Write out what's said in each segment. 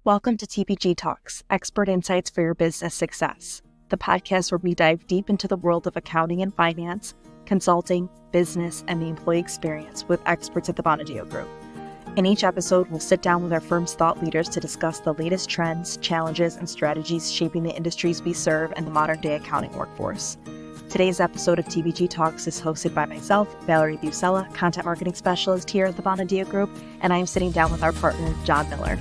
Welcome to TBG Talks, expert insights for your business success, the podcast where we dive deep into the world of accounting and finance, consulting, business, and the employee experience with experts at the Bonadio Group. In each episode, we'll sit down with our firm's thought leaders to discuss the latest trends, challenges, and strategies shaping the industries we serve and the modern-day accounting workforce. Today's episode of TBG Talks is hosted by myself, Valerie Busella, Content Marketing Specialist here at the Bonadio Group, and I am sitting down with our partner, John Miller.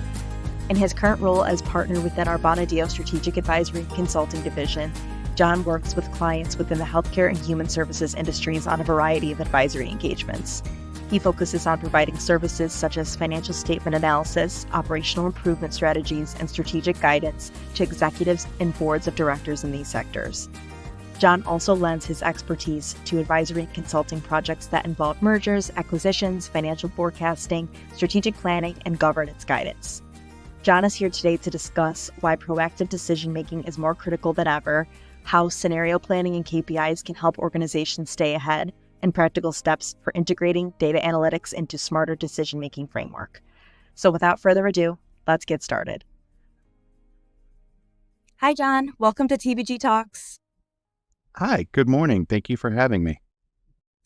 In his current role as partner within our Bonadio Strategic Advisory and Consulting Division, John works with clients within the healthcare and human services industries on a variety of advisory engagements. He focuses on providing services such as financial statement analysis, operational improvement strategies, and strategic guidance to executives and boards of directors in these sectors. John also lends his expertise to advisory and consulting projects that involve mergers, acquisitions, financial forecasting, strategic planning, and governance guidance. John is here today to discuss why proactive decision-making is more critical than ever, how scenario planning and KPIs can help organizations stay ahead, and practical steps for integrating data analytics into smarter decision-making framework. So without further ado, let's get started. Hi, John. Welcome to TBG Talks. Hi, good morning. Thank you for having me.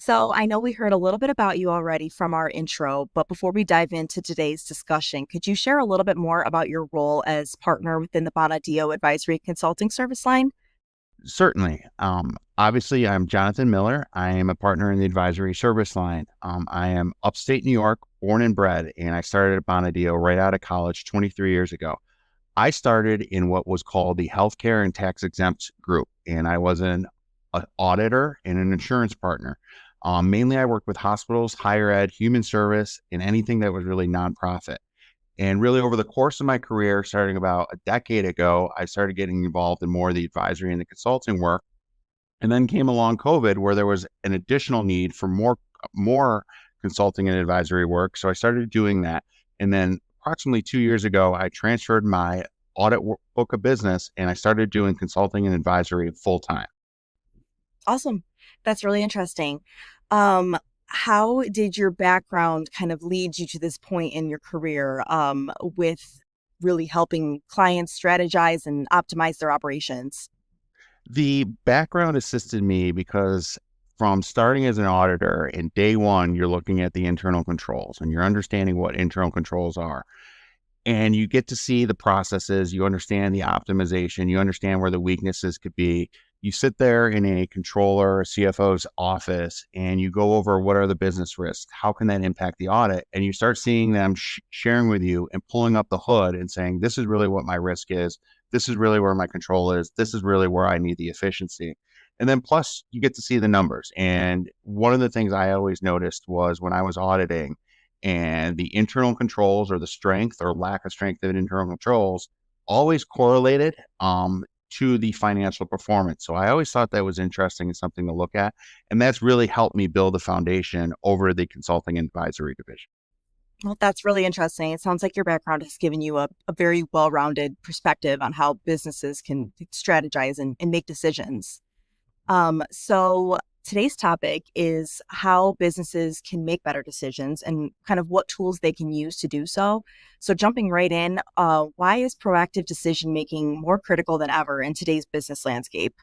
So I know we heard a little bit about you already from our intro, but before we dive into today's discussion, could you share a little bit more about your role as partner within the Bonadio Advisory Consulting Service line? Certainly. Obviously, I'm Jonathan Miller. I am a partner in the advisory service line. I am upstate New York, born and bred, and I started at Bonadio right out of college 23 years ago. I started in what was called the healthcare and tax exempt group, and I was an auditor and an insurance partner. Mainly, I worked with hospitals, higher ed, human service, and anything that was really nonprofit. And really over the course of my career, starting about a decade ago, I started getting involved in more of the advisory and the consulting work. And then came along COVID, where there was an additional need for more consulting and advisory work. So I started doing that. And then approximately 2 years ago, I transferred my audit book of business and I started doing consulting and advisory full time. Awesome. That's really interesting. How did your background kind of lead you to this point in your career with really helping clients strategize and optimize their operations? The background assisted me because from starting as an auditor, in day one, you're looking at the internal controls and you're understanding what internal controls are. And you get to see the processes, you understand the optimization, you understand where the weaknesses could be. You sit there in a controller, a CFO's office, and you go over what are the business risks? How can that impact the audit? And you start seeing them sharing with you and pulling up the hood and saying, this is really what my risk is. This is really where my control is. This is really where I need the efficiency. And then plus you get to see the numbers. And one of the things I always noticed was when I was auditing and the internal controls or the strength or lack of strength of internal controls always correlated to the financial performance. So I always thought that was interesting and something to look at. And that's really helped me build a foundation over the consulting and advisory division. Well, that's really interesting. It sounds like your background has given you a very well-rounded perspective on how businesses can strategize and make decisions. So today's topic is how businesses can make better decisions and kind of what tools they can use to do so. So jumping right in, why is proactive decision-making more critical than ever in today's business landscape?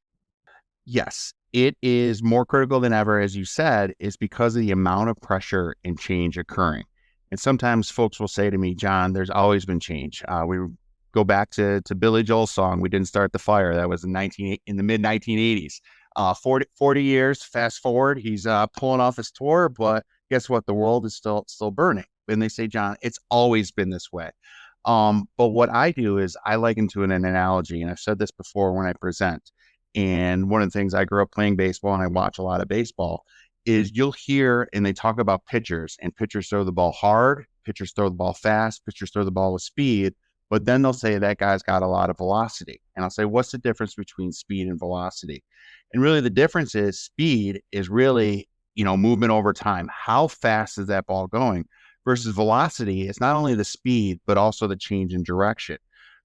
Yes, it is more critical than ever, as you said, is because of the amount of pressure and change occurring. And sometimes folks will say to me, John, there's always been change. We go back to Billy Joel's song, We Didn't Start the Fire. That was in the mid 1980s. 40 years, fast forward, he's pulling off his tour, but guess what? The world is still burning. And they say, John, it's always been this way. But what I do is I liken to an analogy, and I've said this before when I present. And one of the things, I grew up playing baseball and I watch a lot of baseball, is you'll hear, and they talk about pitchers, and pitchers throw the ball hard, pitchers throw the ball fast, pitchers throw the ball with speed, but then they'll say that guy's got a lot of velocity. And I'll say, what's the difference between speed and velocity? And really the difference is speed is really, movement over time. How fast is that ball going? Versus velocity, it's not only the speed, but also the change in direction.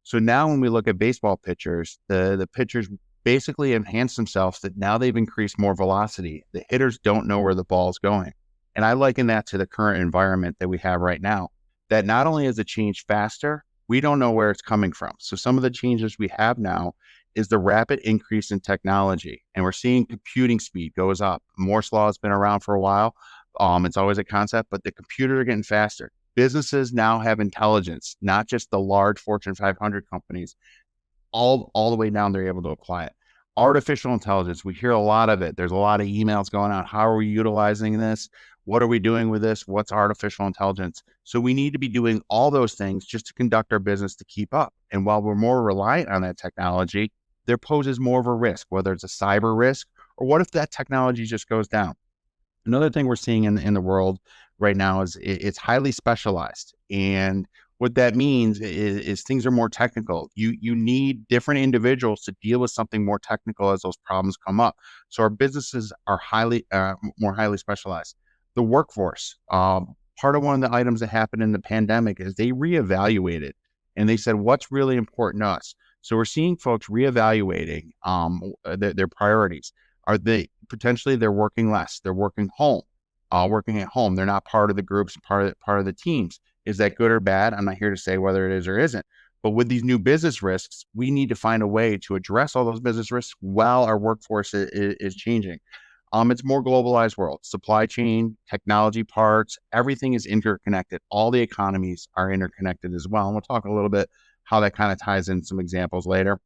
So now when we look at baseball pitchers, the pitchers basically enhance themselves that now they've increased more velocity. The hitters don't know where the ball's going. And I liken that to the current environment that we have right now, that not only has it changed faster, We don't know where it's coming from. So some of the changes we have now is the rapid increase in technology. And we're seeing computing speed goes up. Moore's law has been around for a while. It's always a concept, but the computers are getting faster. Businesses now have intelligence, not just the large Fortune 500 companies, all the way down, they're able to apply it. Artificial intelligence, we hear a lot of it. There's a lot of emails going on. How are we utilizing this? What are we doing with this? What's artificial intelligence? So we need to be doing all those things just to conduct our business to keep up. And while we're more reliant on that technology, there poses more of a risk, whether it's a cyber risk or what if that technology just goes down? Another thing we're seeing in the world right now is it's highly specialized. And what that means is things are more technical. You need different individuals to deal with something more technical as those problems come up. So our businesses are more highly specialized. The workforce, part of one of the items that happened in the pandemic is they reevaluated and they said, what's really important to us? So we're seeing folks reevaluating their priorities. Are they potentially they're working less? They're working at home. They're not part of the groups, part of the teams. Is that good or bad? I'm not here to say whether it is or isn't. But with these new business risks, we need to find a way to address all those business risks while our workforce is changing. It's more globalized world. Supply chain, technology parts, everything is interconnected. All the economies are interconnected as well. And we'll talk a little bit how that kind of ties in some examples later.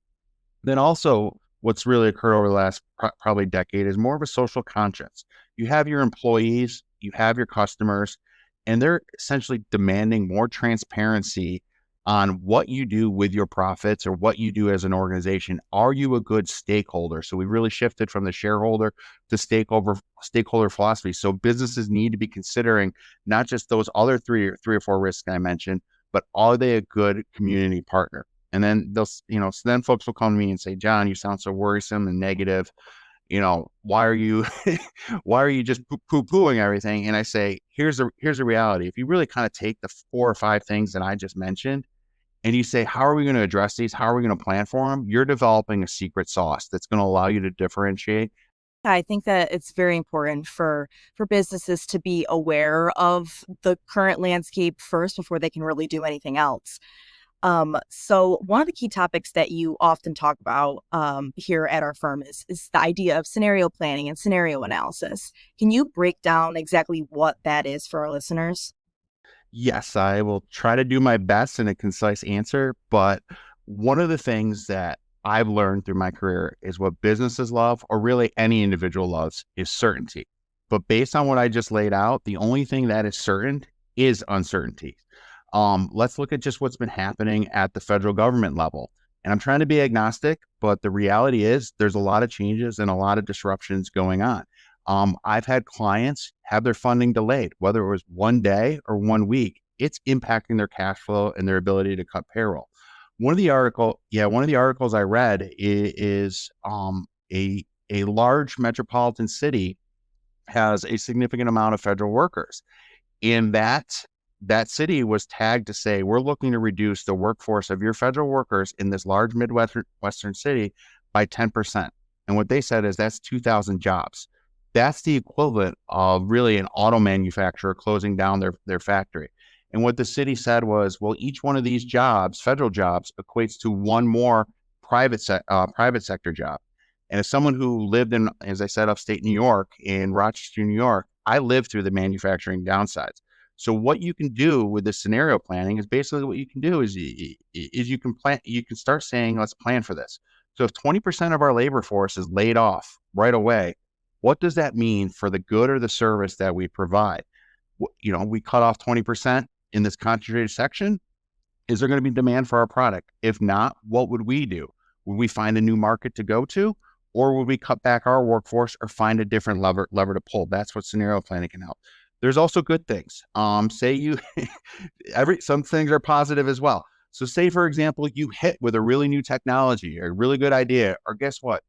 Then also, what's really occurred over the last probably decade is more of a social conscience. You have your employees, you have your customers, and they're essentially demanding more transparency on what you do with your profits or what you do as an organization. Are you a good stakeholder? So we really shifted from the shareholder to stakeholder philosophy. So businesses need to be considering not just those other three or four risks I mentioned, but are they a good community partner? And then so then folks will come to me and say, John, you sound so worrisome and negative. Why are you just poo-pooing everything? And I say, here's the reality. If you really kind of take the 4 or 5 things that I just mentioned and you say, how are we going to address these? How are we going to plan for them? You're developing a secret sauce that's going to allow you to differentiate. I think that it's very important for businesses to be aware of the current landscape first before they can really do anything else. So one of the key topics that you often talk about here at our firm is the idea of scenario planning and scenario analysis. Can you break down exactly what that is for our listeners? Yes, I will try to do my best in a concise answer, but one of the things that I've learned through my career is what businesses love, or really any individual loves, is certainty. But based on what I just laid out, the only thing that is certain is uncertainty. Let's look at just what's been happening at the federal government level. And I'm trying to be agnostic, but the reality is there's a lot of changes and a lot of disruptions going on. I've had clients have their funding delayed, whether it was 1 day or 1 week. It's impacting their cash flow and their ability to cut payroll. One of the articles I read is a large metropolitan city has a significant amount of federal workers. And that city was tagged to say, we're looking to reduce the workforce of your federal workers in this large Midwestern city by 10%. And what they said is that's 2,000 jobs. That's the equivalent of really an auto manufacturer closing down their factory. And what the city said was, well, each one of these jobs, federal jobs, equates to one more private sector job. And as someone who lived in, as I said, upstate New York, in Rochester, New York, I lived through the manufacturing downsides. So what you can do with the scenario planning is basically what you can do is you can plan, you can start saying, let's plan for this. So if 20% of our labor force is laid off right away, what does that mean for the good or the service that we provide? We cut off 20% in this concentrated section. Is there going to be demand for our product? If not, what would we do? Would we find a new market to go to? Or would we cut back our workforce or find a different lever to pull? That's what scenario planning can help. There's also good things. Some things are positive as well. So say, for example, you hit with a really new technology or a really good idea, or guess what?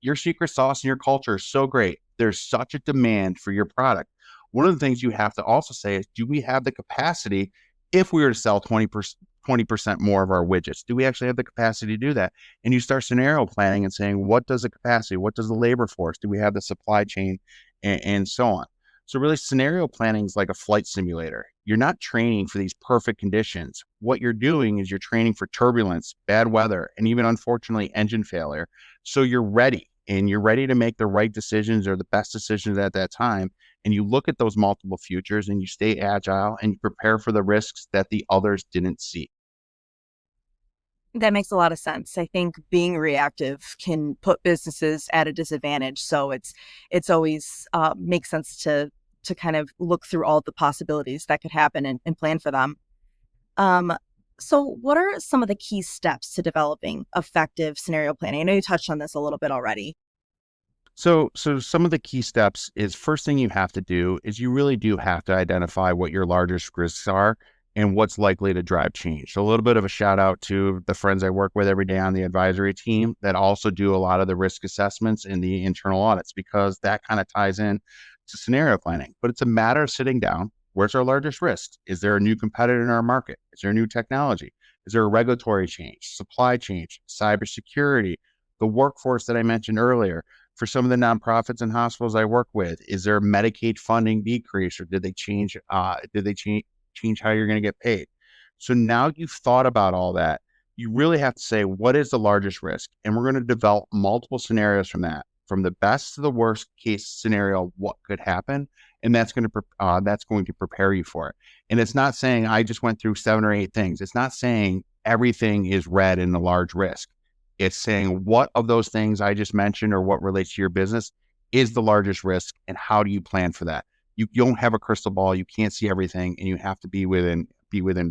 Your secret sauce and your culture is so great. There's such a demand for your product. One of the things you have to also say is, do we have the capacity, if we were to sell 20% more of our widgets, do we actually have the capacity to do that? And you start scenario planning and saying, what does the capacity, what does the labor force, do we have the supply chain, and so on. So really scenario planning is like a flight simulator. You're not training for these perfect conditions. What you're doing is you're training for turbulence, bad weather, and even unfortunately engine failure. So you're ready and you're ready to make the right decisions or the best decisions at that time. And you look at those multiple futures and you stay agile and you prepare for the risks that the others didn't see. That makes a lot of sense. I think being reactive can put businesses at a disadvantage. So it's always makes sense to kind of look through all the possibilities that could happen and plan for them. Um, so what are some of the key steps to developing effective scenario planning? I know you touched on this a little bit already. So some of the key steps is first thing you have to do is you really do have to identify what your largest risks are and what's likely to drive change. So a little bit of a shout out to the friends I work with every day on the advisory team that also do a lot of the risk assessments and the internal audits, because that kind of ties in to scenario planning. But it's a matter of sitting down. Where's our largest risk? Is there a new competitor in our market? Is there a new technology? Is there a regulatory change, supply change, cybersecurity, the workforce that I mentioned earlier? For some of the nonprofits and hospitals I work with, is there a Medicaid funding decrease, or did they change? Change how you're going to get paid? So now you've thought about all that. You really have to say what is the largest risk, and we're going to develop multiple scenarios from that, from the best to the worst case scenario. What could happen, and that's going to prepare you for it. And it's not saying I just went through 7 or 8 things. It's not saying everything is red in the large risk. It's saying what of those things I just mentioned or what relates to your business is the largest risk, and how do you plan for that? You don't have a crystal ball. You can't see everything, and you have to be within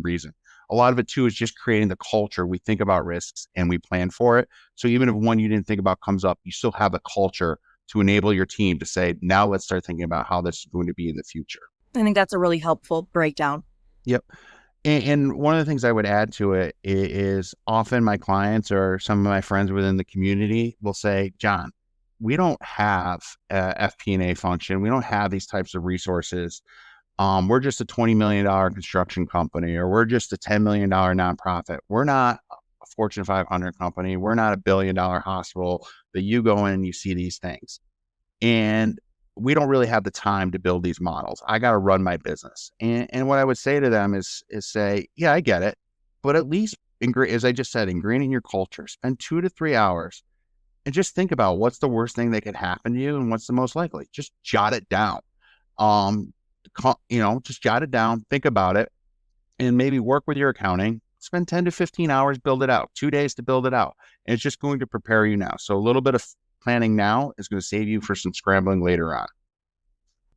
reason. A lot of it too is just creating the culture. We think about risks and we plan for it. So even if one you didn't think about comes up, you still have the culture to enable your team to say, now let's start thinking about how this is going to be in the future. I think that's a really helpful breakdown. Yep. And one of the things I would add to it is often my clients or some of my friends within the community will say, John, we don't have a FP&A function. We don't have these types of resources. We're just a $20 million construction company, or we're just a $10 million nonprofit. We're not a Fortune 500 company. We're not a $1 billion hospital that you go in and you see these things. And we don't really have the time to build these models. I got to run my business. And what I would say to them is say, yeah, I get it. But at least, as I just said, ingrain in your culture, spend 2 to 3 hours and just think about what's the worst thing that could happen to you and what's the most likely. Just jot it down. Just jot it down, think about it, and maybe work with your accounting. Spend 10 to 15 hours, build it out, 2 days to build it out. And it's just going to prepare you now. So a little bit of planning now is going to save you for some scrambling later on.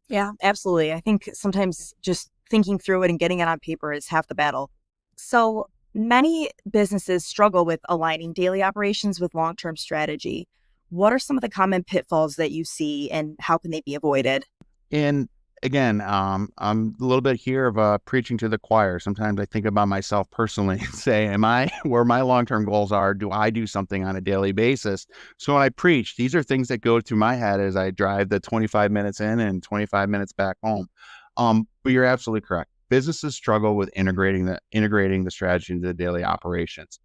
Yeah, absolutely. I think sometimes just thinking through it and getting it on paper is half the battle. So many businesses struggle with aligning daily operations with long-term strategy. What are some of the common pitfalls that you see, and how can they be avoided? And again, I'm a little bit here of preaching to the choir. Sometimes I think about myself personally and say, am I where my long-term goals are? Do I do something on a daily basis? So when I preach, these are things that go through my head as I drive the 25 minutes in and 25 minutes back home. But you're absolutely correct. Businesses struggle with integrating the strategy into the daily operations.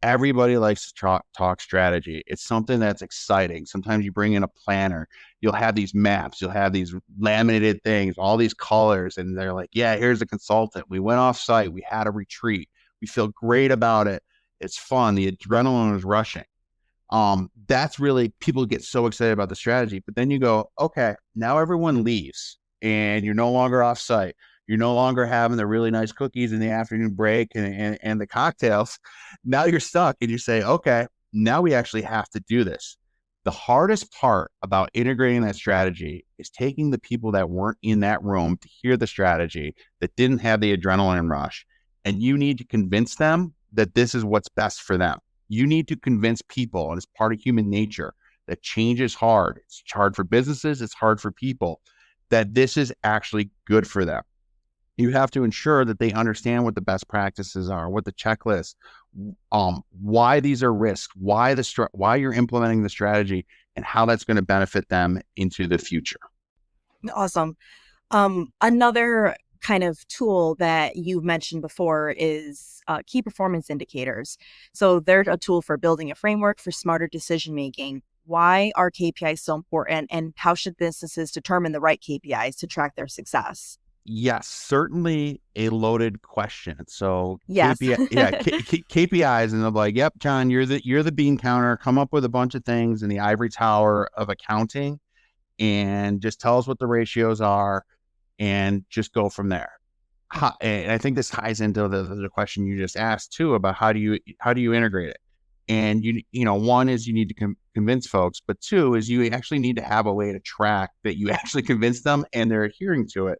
Everybody likes to talk strategy. It's something that's exciting. Sometimes you bring in a planner, you'll have these maps, you'll have these laminated things, all these colors, and they're like, yeah, here's a consultant. We went off site, we had a retreat, we feel great about it. It's fun. The adrenaline is rushing. That's really, people get so excited about the strategy, but then you go, okay, now everyone leaves and you're no longer off site. You're no longer having the really nice cookies in the afternoon break and the cocktails. Now you're stuck and you say, okay, now we actually have to do this. The hardest part about integrating that strategy is taking the people that weren't in that room to hear the strategy, that didn't have the adrenaline rush, and you need to convince them that this is what's best for them. You need to convince people, and it's part of human nature, that change is hard. It's hard for businesses, it's hard for people, that this is actually good for them. You have to ensure that they understand what the best practices are, what the checklist, why these are risks, why you're implementing the strategy, and how that's going to benefit them into the future. Awesome. Another kind of tool that you've mentioned before is key performance indicators. So they're a tool for building a framework for smarter decision making. why are KPIs so important, and how should businesses determine the right KPIs to track their success? Yes, certainly a loaded question. So Yes. KPIs, and they're like, "Yep, John, you're the bean counter. Come up with a bunch of things in the ivory tower of accounting, and just tell us what the ratios are, and just go from there." And I think this ties into the question you just asked too about how do you integrate it. And one is you need to convince folks, but two is you actually need to have a way to track that you actually convince them and they're adhering to it.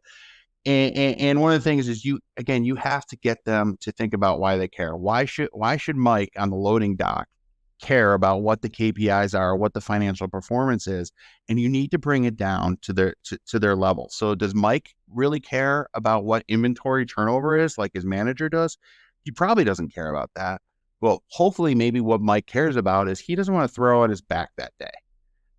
And one of the things is you have to get them to think about why they care. Why should Mike on the loading dock care about what the KPIs are, what the financial performance is, and you need to bring it down to their level. So does Mike really care about what inventory turnover is like his manager does? He probably doesn't care about that. Well, hopefully maybe what Mike cares about is he doesn't want to throw out his back that day.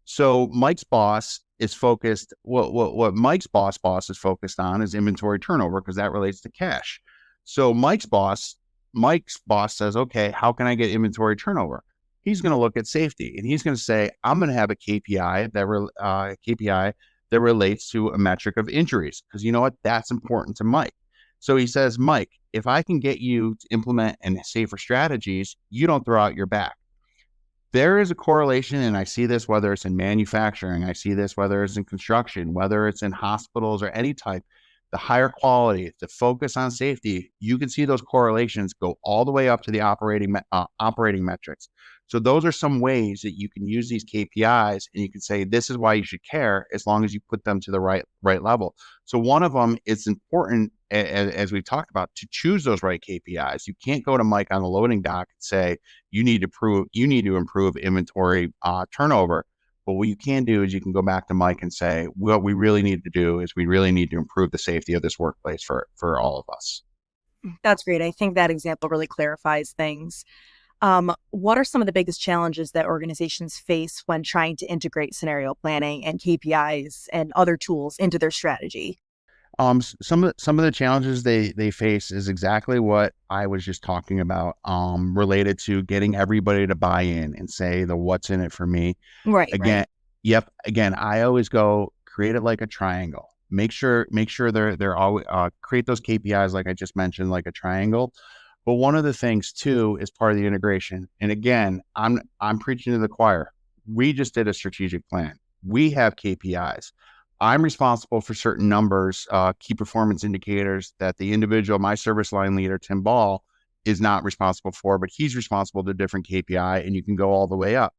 So Mike's boss is focused. What Mike's boss is focused on is inventory turnover because that relates to cash. So Mike's boss says, okay, how can I get inventory turnover? He's going to look at safety and he's going to say, I'm going to have a KPI that relates to a metric of injuries because you know what, that's important to Mike. So he says, Mike, if I can get you to implement and safer strategies, you don't throw out your back. There is a correlation, and I see this whether it's in manufacturing, I see this whether it's in construction, whether it's in hospitals or any type, the higher quality, the focus on safety, you can see those correlations go all the way up to the operating metrics. So those are some ways that you can use these KPIs and you can say, this is why you should care as long as you put them to the right level. So one of them is important, as we've talked about, to choose those right KPIs. You can't go to Mike on the loading dock and say, you need to improve inventory turnover. But what you can do is you can go back to Mike and say, what we really need to do is we really need to improve the safety of this workplace for all of us. That's great. I think that example really clarifies things. What are some of the biggest challenges that organizations face when trying to integrate scenario planning and KPIs and other tools into their strategy? Some of the challenges they face is exactly what I was just talking about, related to getting everybody to buy in and say the what's in it for me. Right, right. Again, yep. Again, I always go create it like a triangle. Make sure they're always create those KPIs like I just mentioned, like a triangle. But one of the things too is part of the integration. And again, I'm preaching to the choir. We just did a strategic plan. We have KPIs. I'm responsible for certain numbers, key performance indicators that the individual, my service line leader, Tim Ball, is not responsible for, but he's responsible to different KPI, and you can go all the way up.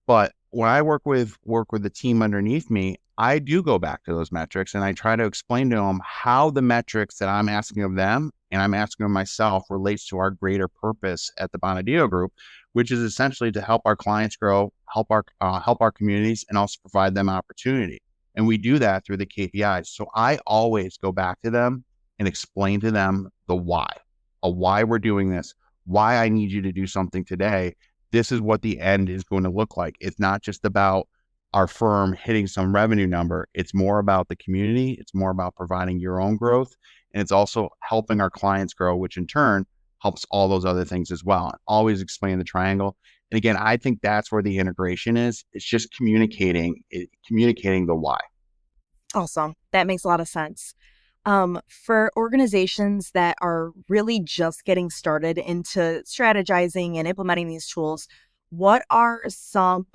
But when I work with the team underneath me, I do go back to those metrics and I try to explain to them how the metrics that I'm asking of them and I'm asking of myself relates to our greater purpose at the Bonadeo Group, which is essentially to help our clients grow, help our communities, and also provide them opportunity. And we do that through the KPIs. So I always go back to them and explain to them the why we're doing this, why I need you to do something today. This is what the end is going to look like. It's not just about our firm hitting some revenue number. It's more about the community. It's more about providing your own growth. And it's also helping our clients grow, which in turn helps all those other things as well. And always explain the triangle. And again, I think that's where the integration is. It's just communicating the why. Awesome. That makes a lot of sense. For organizations that are really just getting started into strategizing and implementing these tools, what are some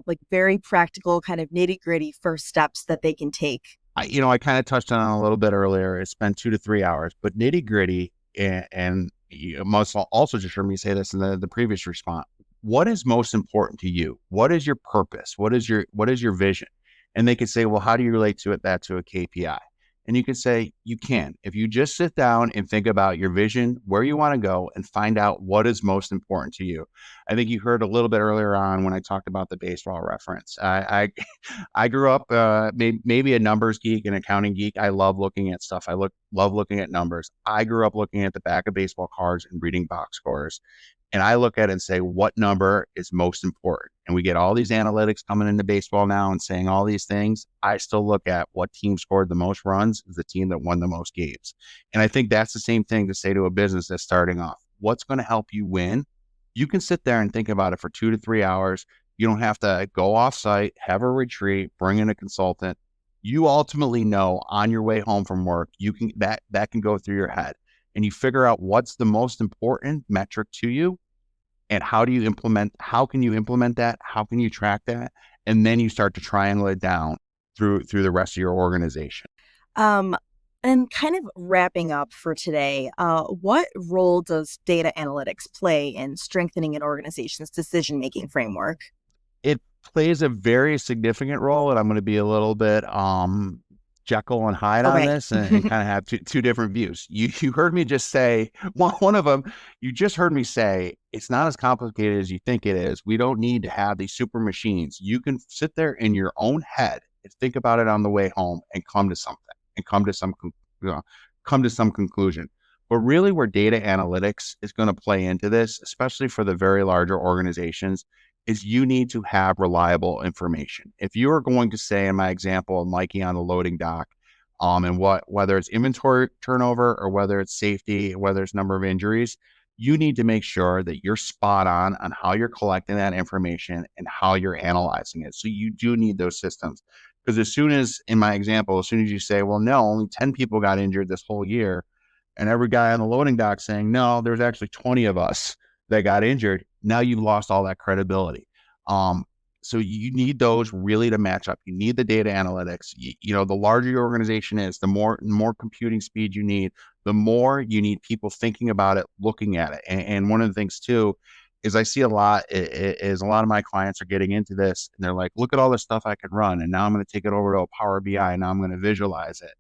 like very practical kind of nitty-gritty first steps that they can take? I kind of touched on it a little bit earlier. It's been 2 to 3 hours, but nitty gritty, and you must also just heard me say this in the previous response. What is most important to you? What is your purpose? What is your vision? And they could say, well, how do you relate that to a KPI? And you could say, you can. If you just sit down and think about your vision, where you want to go, and find out what is most important to you. I think you heard a little bit earlier on when I talked about the baseball reference. I grew up maybe a numbers geek, an accounting geek. I love looking at stuff. Love looking at numbers. I grew up looking at the back of baseball cards and reading box scores. And I look at it and say, what number is most important? And we get all these analytics coming into baseball now and saying all these things. I still look at what team scored the most runs is the team that won the most games. And I think that's the same thing to say to a business that's starting off. What's going to help you win? You can sit there and think about it for 2 to 3 hours. You don't have to go off site, have a retreat, bring in a consultant. You ultimately know on your way home from work, you can that can go through your head, and you figure out what's the most important metric to you, and how can you implement that? How can you track that? And then you start to triangulate down through the rest of your organization. Um, and kind of wrapping up for today, what role does data analytics play in strengthening an organization's decision-making framework? It plays a very significant role, and I'm going to be a little bit Jekyll and Hyde on Okay. this, and kind of have two different views. You heard me just say one of them. You just heard me say it's not as complicated as you think it is. We don't need to have these super machines. You can sit there in your own head and think about it on the way home and come to something, and come to some conclusion. But really, where data analytics is going to play into this, especially for the very larger organizations, is you need to have reliable information. If you are going to say, in my example, Mikey on the loading dock, and whether it's inventory turnover or whether it's safety, whether it's number of injuries, you need to make sure that you're spot on how you're collecting that information and how you're analyzing it. So you do need those systems. Because as soon as, in my example, as soon as you say, well, no, only 10 people got injured this whole year, and every guy on the loading dock saying, no, there's actually 20 of us that got injured, now you've lost all that credibility. So you need those really to match up. You need the data analytics. The larger your organization is, the more computing speed you need, the more you need people thinking about it, looking at it. And one of the things too is I see a lot is a lot of my clients are getting into this, and they're like, look at all this stuff I can run, and now I'm going to take it over to a Power BI, and now I'm going to visualize it.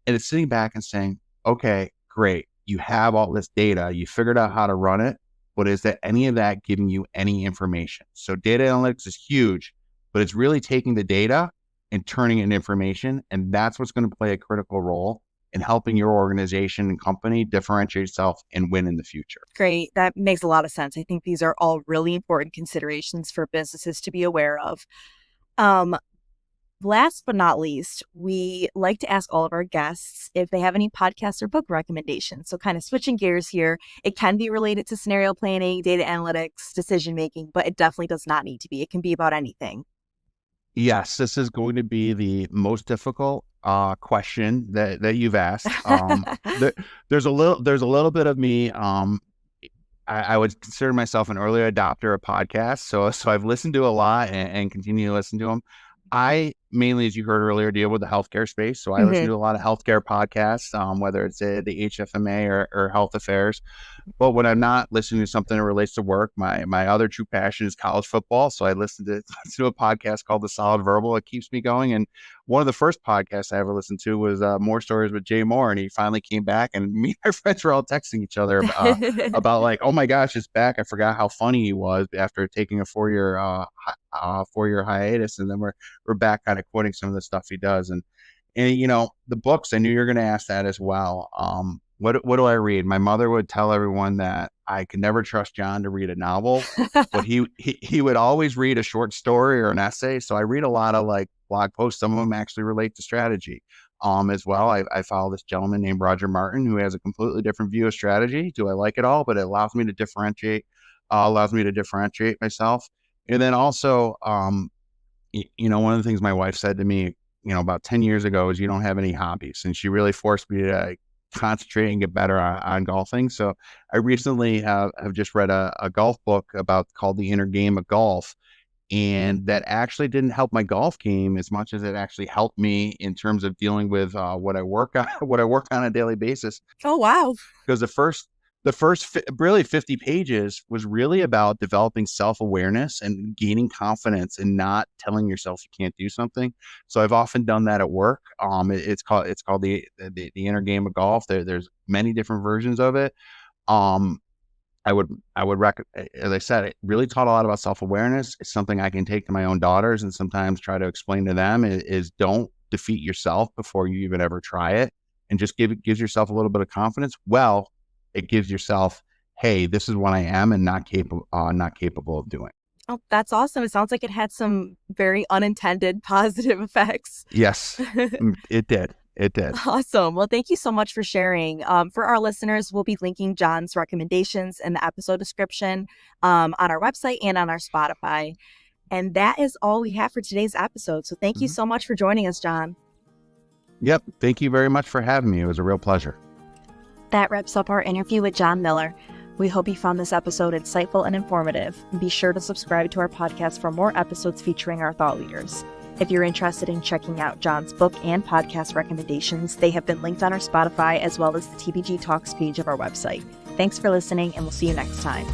And it's sitting back and saying, okay, great. You have all this data. You figured out how to run it. But is that any of that giving you any information? So data analytics is huge, but it's really taking the data and turning it into information. And that's what's going to play a critical role in helping your organization and company differentiate itself and win in the future. Great. That makes a lot of sense. I think these are all really important considerations for businesses to be aware of. Last but not least, we like to ask all of our guests if they have any podcasts or book recommendations. So kind of switching gears here, it can be related to scenario planning, data analytics, decision making, but it definitely does not need to be. It can be about anything. Yes, this is going to be the most difficult question that you've asked. There's a little bit of me. I would consider myself an early adopter of podcasts. So I've listened to a lot and continue to listen to them. I mainly, as you heard earlier, deal with the healthcare space. So I listen to a lot of healthcare podcasts, whether it's the HFMA or Health Affairs. But when I'm not listening to something that relates to work, my other true passion is college football. So I listen to a podcast called The Solid Verbal. It keeps me going. And one of the first podcasts I ever listened to was More Stories with Jay Moore. And he finally came back, and me and my friends were all texting each other about like, oh my gosh, it's back. I forgot how funny he was after taking a 4-year hiatus. And then we're back kind of quoting some of the stuff he does. And the books, I knew you were going to ask that as well. What do I read? My mother would tell everyone that I could never trust John to read a novel, but he would always read a short story or an essay. So I read a lot of like blog posts. Some of them actually relate to strategy. As well, I follow this gentleman named Roger Martin, who has a completely different view of strategy. Do I like it all? But it allows me to differentiate myself. And then also, one of the things my wife said to me, about 10 years ago is you don't have any hobbies. And she really forced me to concentrate and get better on golfing. So I recently have just read a golf book called The Inner Game of Golf. And that actually didn't help my golf game as much as it actually helped me in terms of dealing with what I work on a daily basis. Oh, wow. Because the first really 50 pages was really about developing self-awareness and gaining confidence and not telling yourself you can't do something. So I've often done that at work. It's called the Inner Game of Golf. There's many different versions of it. I would as I said, it really taught a lot about self-awareness. It's something I can take to my own daughters and sometimes try to explain to them is don't defeat yourself before you even ever try it, and just gives yourself a little bit of confidence. Well, it gives yourself, hey, this is what I am and not capable of doing. Oh, that's awesome. It sounds like it had some very unintended positive effects. Yes, it did. It did. Awesome. Well, thank you so much for sharing. For our listeners, we'll be linking John's recommendations in the episode description on our website and on our Spotify. And that is all we have for today's episode. So thank you so much for joining us, John. Yep. Thank you very much for having me. It was a real pleasure. That wraps up our interview with John Miller. We hope you found this episode insightful and informative. Be sure to subscribe to our podcast for more episodes featuring our thought leaders. If you're interested in checking out John's book and podcast recommendations, they have been linked on our Spotify as well as the TBG Talks page of our website. Thanks for listening, and we'll see you next time.